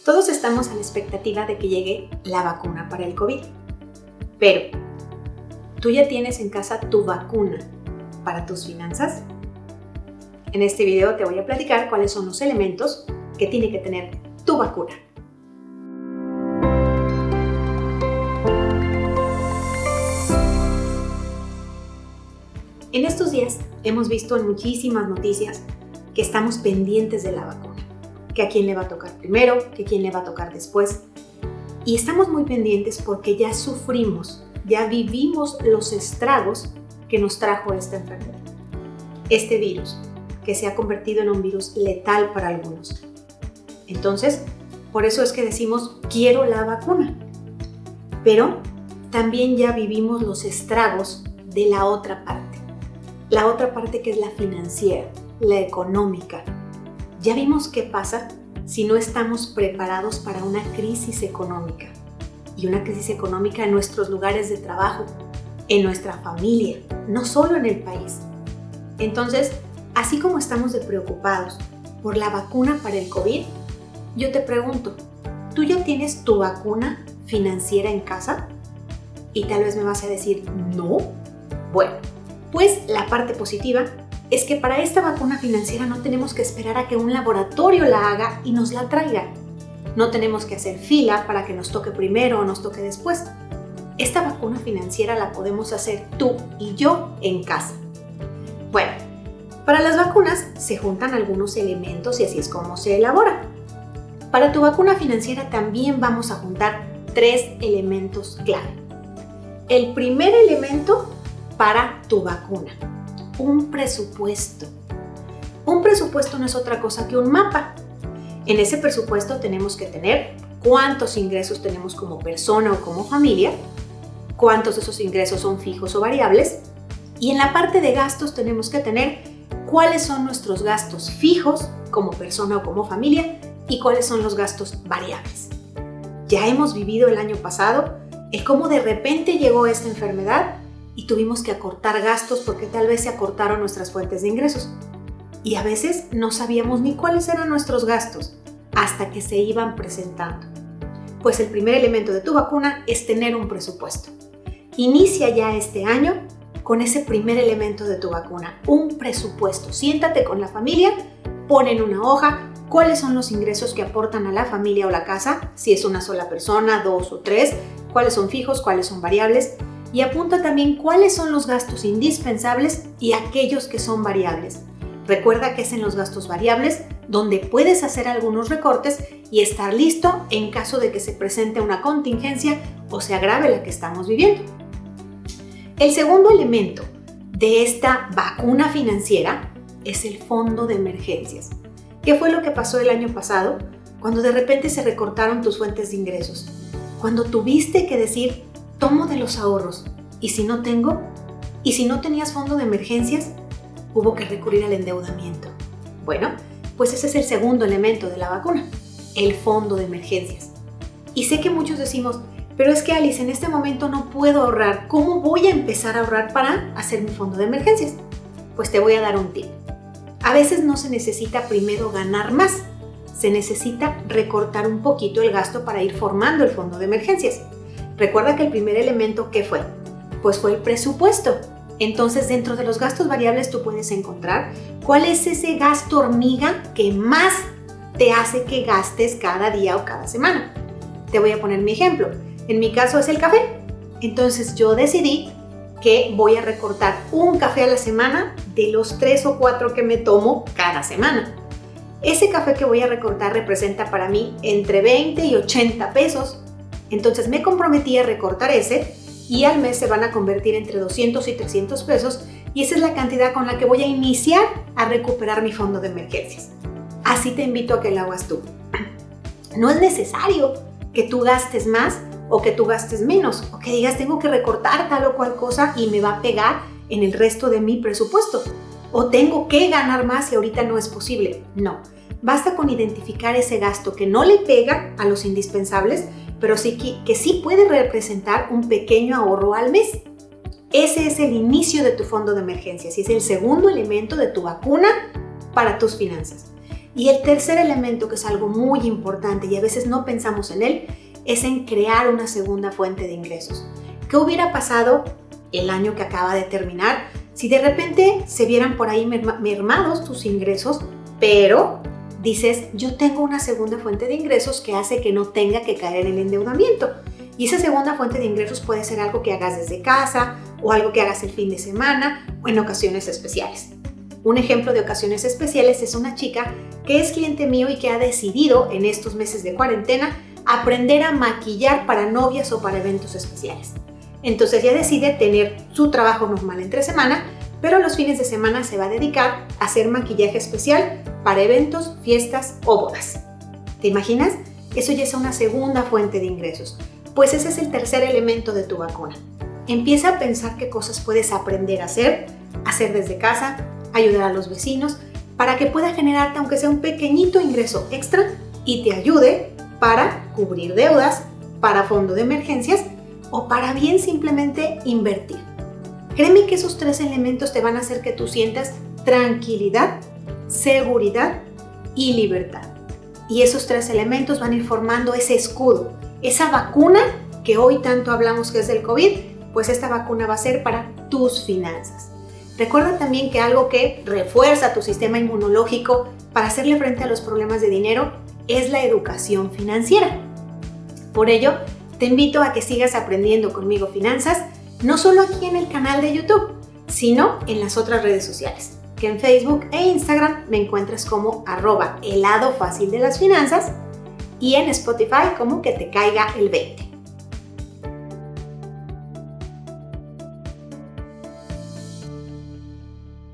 Todos estamos a la expectativa de que llegue la vacuna para el COVID. Pero, ¿tú ya tienes en casa tu vacuna para tus finanzas? En este video te voy a platicar cuáles son los elementos que tiene que tener tu vacuna. En estos días hemos visto en muchísimas noticias que estamos pendientes de la vacuna, que a quién le va a tocar primero, que a quién le va a tocar después. Y estamos muy pendientes porque ya sufrimos, ya vivimos los estragos que nos trajo esta enfermedad. Este virus, que se ha convertido en un virus letal para algunos. Entonces, por eso es que decimos, quiero la vacuna. Pero también ya vivimos los estragos de la otra parte. La otra parte que es la financiera, la económica. Ya vimos qué pasa si no estamos preparados para una crisis económica. Y una crisis económica en nuestros lugares de trabajo, en nuestra familia, no solo en el país. Entonces, así como estamos preocupados por la vacuna para el COVID, yo te pregunto, ¿tú ya tienes tu vacuna financiera en casa? Y tal vez me vas a decir, no. Bueno, pues la parte positiva es que para esta vacuna financiera no tenemos que esperar a que un laboratorio la haga y nos la traiga. No tenemos que hacer fila para que nos toque primero o nos toque después. Esta vacuna financiera la podemos hacer tú y yo en casa. Bueno, para las vacunas se juntan algunos elementos y así es como se elabora. Para tu vacuna financiera también vamos a juntar 3 elementos clave. El primer elemento para tu vacuna, un presupuesto. Un presupuesto no es otra cosa que un mapa. En ese presupuesto tenemos que tener cuántos ingresos tenemos como persona o como familia, cuántos de esos ingresos son fijos o variables, y en la parte de gastos tenemos que tener cuáles son nuestros gastos fijos como persona o como familia y cuáles son los gastos variables. Ya hemos vivido el año pasado el cómo de repente llegó esta enfermedad y tuvimos que acortar gastos porque tal vez se acortaron nuestras fuentes de ingresos. Y a veces no sabíamos ni cuáles eran nuestros gastos hasta que se iban presentando. Pues el primer elemento de tu vacuna es tener un presupuesto. Inicia ya este año con ese primer elemento de tu vacuna, un presupuesto. Siéntate con la familia, pon en una hoja cuáles son los ingresos que aportan a la familia o la casa, si es una sola persona, 2 o 3, cuáles son fijos, cuáles son variables, y apunta también cuáles son los gastos indispensables y aquellos que son variables. Recuerda que es en los gastos variables donde puedes hacer algunos recortes y estar listo en caso de que se presente una contingencia o se agrave la que estamos viviendo. El segundo elemento de esta vacuna financiera es el fondo de emergencias. ¿Qué fue lo que pasó el año pasado cuando de repente se recortaron tus fuentes de ingresos? Cuando tuviste que decir, tomo de los ahorros, ¿y si no tengo? ¿Y si no tenías fondo de emergencias? Hubo que recurrir al endeudamiento. Bueno, pues ese es el segundo elemento de la vacuna, el fondo de emergencias. Y sé que muchos decimos, pero es que Alice, en este momento no puedo ahorrar. ¿Cómo voy a empezar a ahorrar para hacer mi fondo de emergencias? Pues te voy a dar un tip. A veces no se necesita primero ganar más, se necesita recortar un poquito el gasto para ir formando el fondo de emergencias. Recuerda que el primer elemento, ¿qué fue? Pues fue el presupuesto. Entonces, dentro de los gastos variables tú puedes encontrar cuál es ese gasto hormiga que más te hace que gastes cada día o cada semana. Te voy a poner mi ejemplo. En mi caso es el café. Entonces, yo decidí que voy a recortar un café a la semana de los 3 o 4 que me tomo cada semana. Ese café que voy a recortar representa para mí entre 20 y 80 pesos. Entonces me comprometí a recortar ese y al mes se van a convertir entre 200 y 300 pesos y esa es la cantidad con la que voy a iniciar a recuperar mi fondo de emergencias. Así te invito a que lo hagas tú. No es necesario que tú gastes más o que tú gastes menos o que digas tengo que recortar tal o cual cosa y me va a pegar en el resto de mi presupuesto o tengo que ganar más y ahorita no es posible. No, basta con identificar ese gasto que no le pega a los indispensables pero sí que sí puede representar un pequeño ahorro al mes. Ese es el inicio de tu fondo de emergencias y es el segundo elemento de tu vacuna para tus finanzas. Y el tercer elemento, que es algo muy importante y a veces no pensamos en él, es en crear una segunda fuente de ingresos. ¿Qué hubiera pasado el año que acaba de terminar si de repente se vieran por ahí mermados tus ingresos, pero dices, yo tengo una segunda fuente de ingresos que hace que no tenga que caer en el endeudamiento? Y esa segunda fuente de ingresos puede ser algo que hagas desde casa o algo que hagas el fin de semana o en ocasiones especiales. Un ejemplo de ocasiones especiales es una chica que es cliente mío y que ha decidido en estos meses de cuarentena aprender a maquillar para novias o para eventos especiales. Entonces ella decide tener su trabajo normal entre semana, pero los fines de semana se va a dedicar a hacer maquillaje especial para eventos, fiestas o bodas. ¿Te imaginas? Eso ya es una segunda fuente de ingresos. Pues ese es el tercer elemento de tu vacuna. Empieza a pensar qué cosas puedes aprender a hacer desde casa, ayudar a los vecinos, para que pueda generarte aunque sea un pequeñito ingreso extra y te ayude para cubrir deudas, para fondo de emergencias o para bien simplemente invertir. Créeme que esos tres elementos te van a hacer que tú sientas tranquilidad, seguridad y libertad. Y esos tres elementos van a ir formando ese escudo, esa vacuna que hoy tanto hablamos que es del COVID, pues esta vacuna va a ser para tus finanzas. Recuerda también que algo que refuerza tu sistema inmunológico para hacerle frente a los problemas de dinero es la educación financiera. Por ello, te invito a que sigas aprendiendo conmigo finanzas, no solo aquí en el canal de YouTube, sino en las otras redes sociales, que en Facebook e Instagram me encuentras como @el lado fácil de las finanzas y en Spotify como que te caiga el 20.